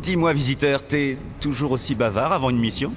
Dis-moi, visiteur, t'es toujours aussi bavard avant une mission?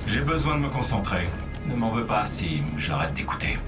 J'ai besoin de me concentrer. Ne m'en veux pas si j'arrête d'écouter.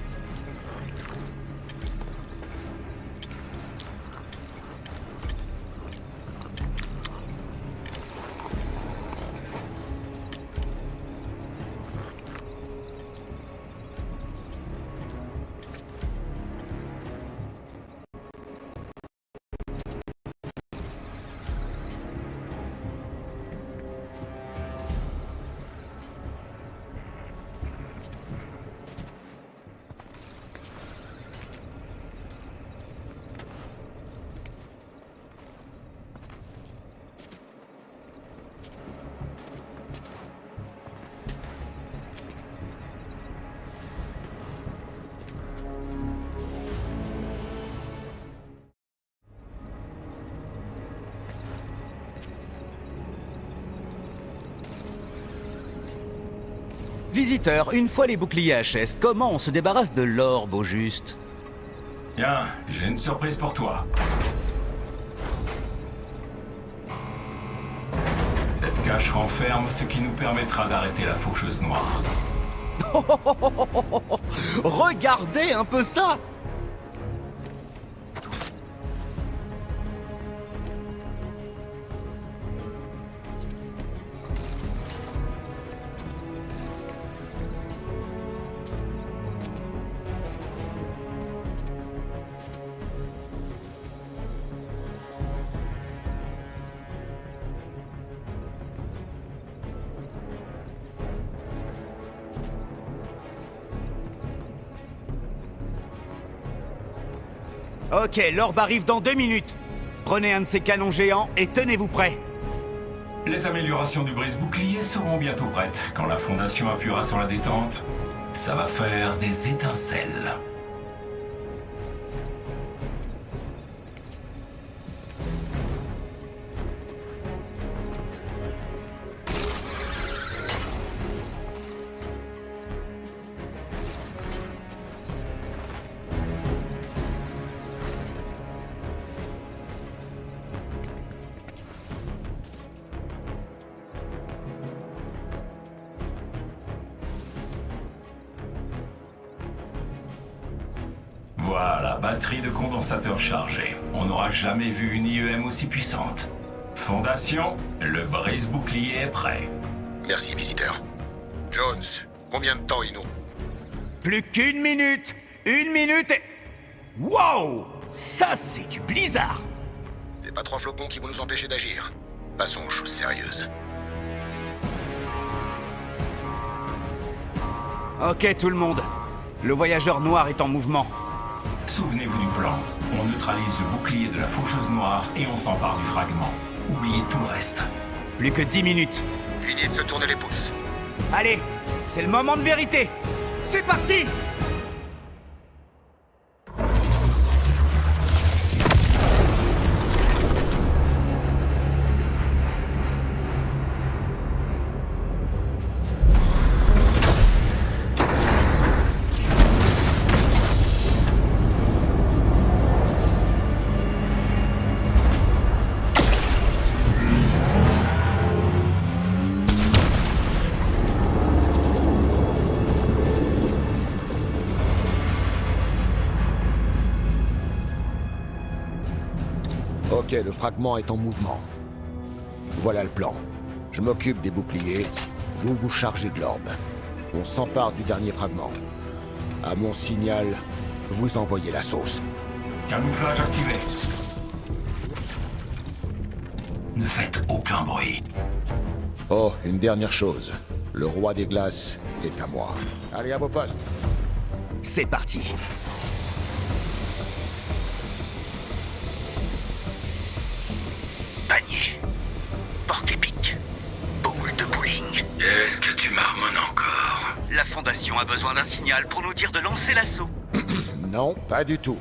Visiteur, une fois les boucliers HS, comment on se débarrasse de l'orbe au juste? Tiens, j'ai une surprise pour toi. Cette cache renferme ce qui nous permettra d'arrêter la faucheuse noire. Regardez un peu ça! Ok, l'orbe arrive dans 2 minutes. Prenez un de ces canons géants et tenez-vous prêts. Les améliorations du brise-bouclier seront bientôt prêtes. Quand la fondation appuiera sur la détente, ça va faire des étincelles. Voilà, batterie de condensateur chargée. On n'aura jamais vu une IEM aussi puissante. Fondation, le brise-bouclier est prêt. Merci, visiteur. Jones, combien de temps il nous... Plus qu'1 minute. 1 minute et... Wow! Ça, c'est du blizzard! C'est pas 3 flocons qui vont nous empêcher d'agir. Passons aux choses sérieuses. Ok, tout le monde. Le voyageur noir est en mouvement. Souvenez-vous du plan. On neutralise le bouclier de la faucheuse noire et on s'empare du fragment. Oubliez tout le reste. Plus que 10 minutes. Fini de se tourner les pouces. Allez, c'est le moment de vérité. C'est parti! Ok, le fragment est en mouvement. Voilà le plan. Je m'occupe des boucliers, vous vous chargez de l'orbe. On s'empare du dernier fragment. À mon signal, vous envoyez la sauce. Camouflage activé. Ne faites aucun bruit. Oh, une dernière chose. Le roi des glaces est à moi. Allez, à vos postes. C'est parti. Panier. Porte-épique. Boule de bowling. Est-ce que tu marmonnes encore? La Fondation a besoin d'un signal pour nous dire de lancer l'assaut. Non, pas du tout.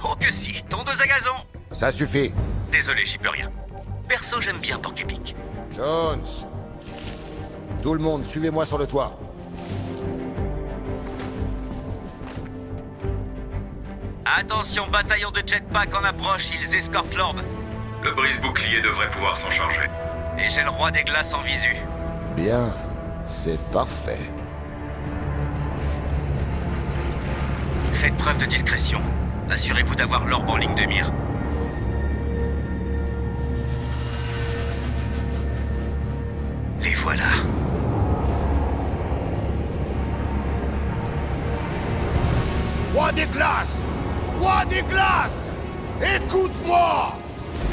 Oh que si, tondeuse à gazon. Ça suffit. Désolé, j'y peux rien. Perso, j'aime bien Porc-Épic. Jones. Tout le monde, suivez-moi sur le toit. Attention, bataillon de jetpack en approche, ils escortent l'orbe. Le brise-bouclier devrait pouvoir s'en charger. Et j'ai le roi des glaces en visu. Bien, c'est parfait. Faites preuve de discrétion. Assurez-vous d'avoir l'orbe en ligne de mire. Les voilà. Roi des glaces! Roi des glaces! Écoute-moi!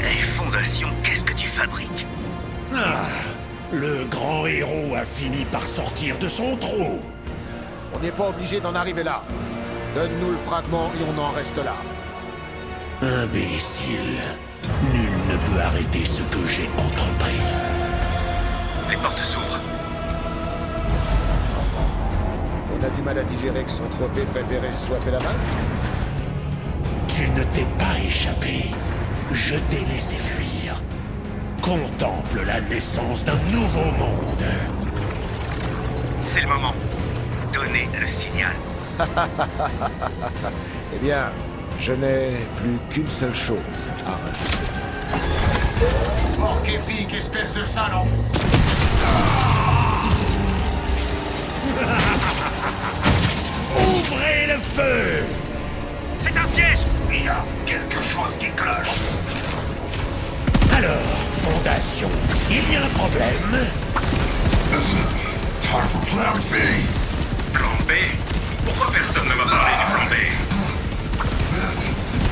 Et Fondation, qu'est-ce que tu fabriques? Ah, le grand héros a fini par sortir de son trou. On n'est pas obligé d'en arriver là. Donne-nous le fragment et on en reste là. Imbécile. Nul ne peut arrêter ce que j'ai entrepris. Les portes s'ouvrent. On a du mal à digérer que son trophée préféré soit fait la main. Tu ne t'es pas échappé. Je t'ai laissé fuir. Contemple la naissance d'un nouveau monde. C'est le moment. Donnez le signal. Eh bien, je n'ai plus qu'une seule chose à rajouter. Porc épique, espèce de sale enfant. Ouvrez le feu! C'est un piège! Il y a quelque chose qui cloche. Alors, Fondation, il y a un problème? Plan B. Plan B? Pourquoi personne ne m'a parlé du plan B? This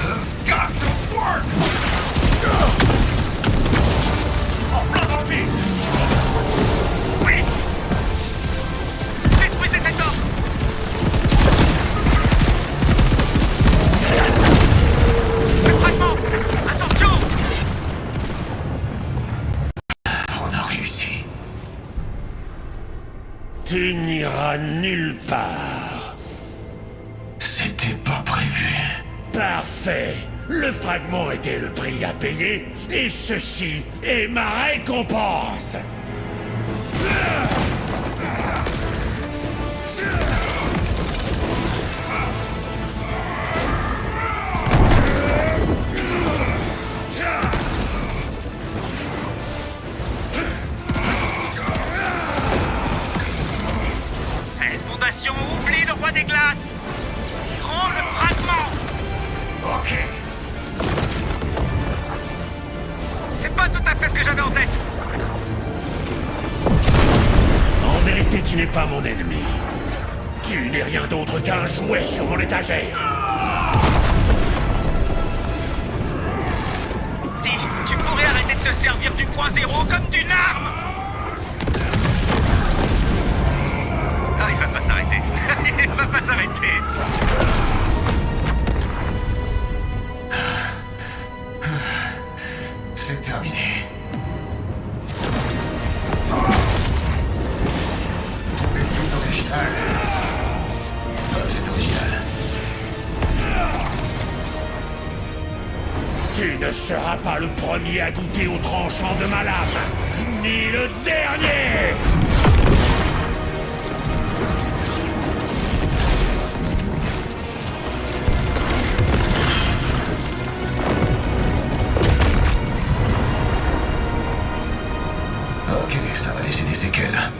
has got to work! En plein dans le vide. Oui! Détruisez cet orbe! Le fragment! Attention! On a réussi. Tu n'iras nulle part. C'était pas prévu. Parfait. Le fragment était le prix à payer, et ceci est ma récompense. Fondation, oublie le roi des glaces! Prends le fragment! Ok. C'est pas tout à fait ce que j'avais en tête! En vérité, tu n'es pas mon ennemi. Tu n'es rien d'autre qu'un jouet sur mon étagère. Dis, tu pourrais arrêter de te servir du point zéro comme d'une arme! Ah, il va pas s'arrêter. Il va pas s'arrêter. C'est terminé. Trouver plus original. C'est original. Tu ne seras pas le premier à goûter au tranchant de ma lame, ni le dernier. Ok, ça va laisser des séquelles.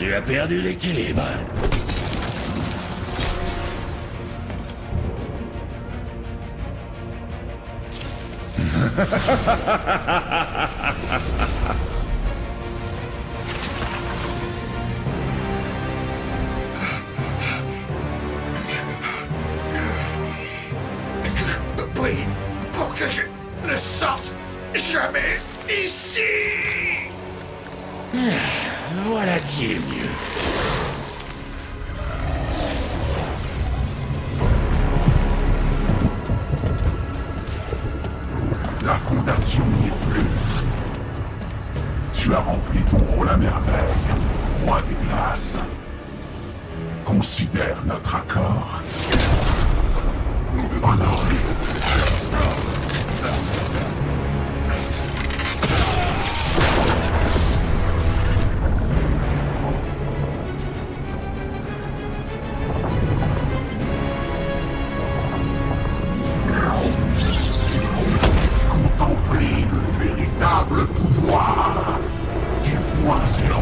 Tu as perdu l'équilibre. Prie pour que je ne sorte jamais d'ici. Voilà qui est mieux. La fondation n'y est plus. Tu as rempli ton rôle à merveille, roi des glaces. Considère notre accord. Honore-le. Contemplez le véritable pouvoir du point zéro.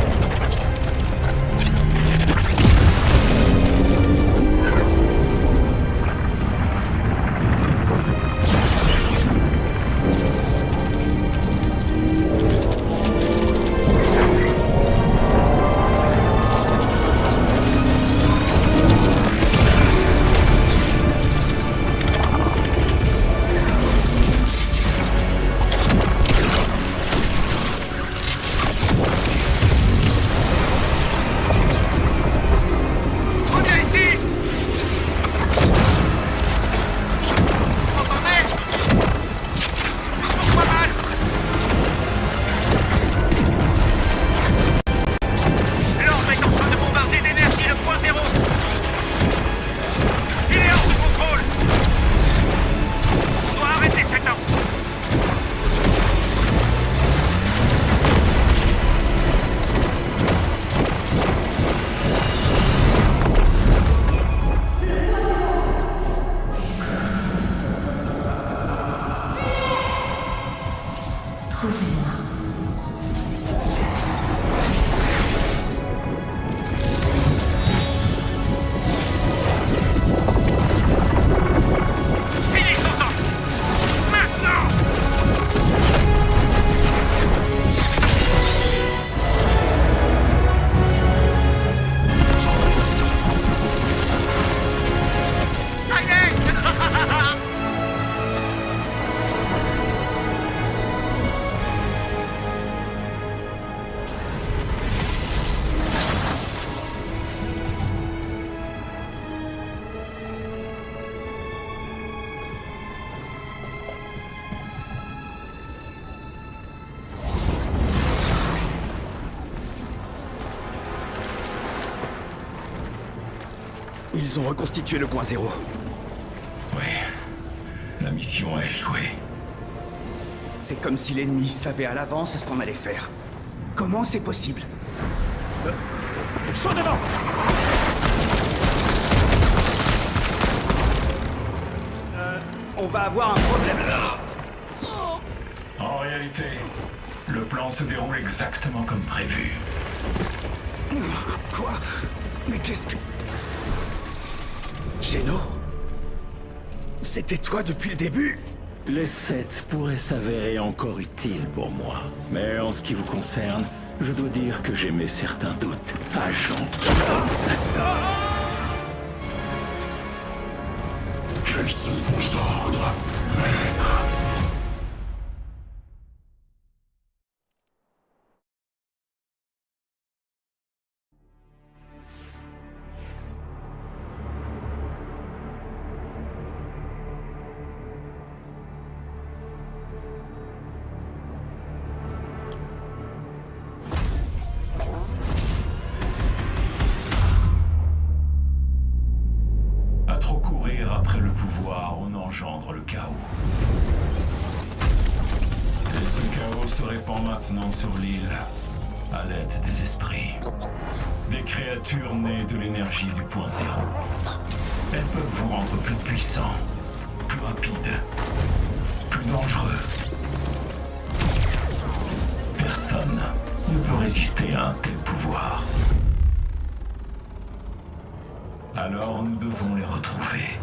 Ils ont reconstitué le point zéro. Oui. La mission a échoué. C'est comme si l'ennemi savait à l'avance ce qu'on allait faire. Comment c'est possible? Chaud devant! On va avoir un problème là. En réalité, le plan se déroule exactement comme prévu. Quoi? Mais qu'est-ce que... Géno? C'était toi depuis le début? Les 7 pourraient s'avérer encore utiles pour moi. Mais en ce qui vous concerne, je dois dire que j'émets certains doutes. Agent Jones. Quels sont vos ordres, maître? À trop courir après le pouvoir, on engendre le chaos. Et ce chaos se répand maintenant sur l'île, à l'aide des esprits. Des créatures nées de l'énergie du point zéro. Elles peuvent vous rendre plus puissant, plus rapide, plus dangereux. Personne ne peut résister à un tel pouvoir. Alors nous devons les retrouver.